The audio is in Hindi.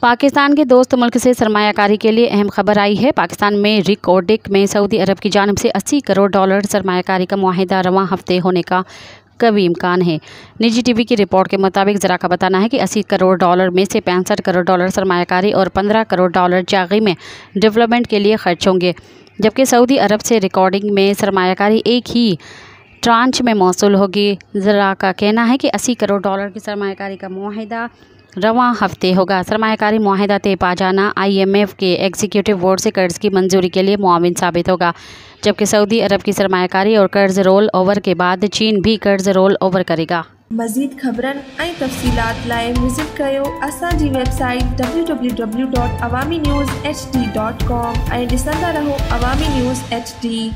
पाकिस्तान के दोस्त मुल्क से सरमायाकारी के लिए अहम खबर आई है। पाकिस्तान में रिकॉर्डिक में सऊदी अरब की जानिब से $80 करोड़ सरमायाकारी का मुआहिदा रवां हफ्ते होने का कभी इम्कान है। निजी टीवी की रिपोर्ट के मुताबिक ज़रा का बताना है कि $80 करोड़ में से $65 करोड़ सरमायाकारी और $15 करोड़ जागी में डेवलपमेंट के लिए खर्च होंगे, जबकि सऊदी अरब से रिकॉर्डिंग में सरमायाकारी एक ही ट्रांच में मौसूल होगी। ज़रा का कहना है कि $80 करोड़ की सरमायाकारी का मुआहिदा रवां हफ्ते होगा। सरमायाकारी मुआहिदा तय पा जाना IMF के एग्जीक्यूटिव बोर्ड से कर्ज की मंजूरी के लिए मुआविन साबित होगा, जबकि सऊदी अरब की सरमायाकारी और कर्ज रोल ओवर के बाद चीन भी कर्ज रोल ओवर करेगा। मज़ीद ख़बरनि ऐं तफ़सीलात लाइ विज़िट कयो असांजी वेबसाइट www.awamiNewsHD.com ऐं ॾिसंदा रहो अवामी न्यूज़ HD।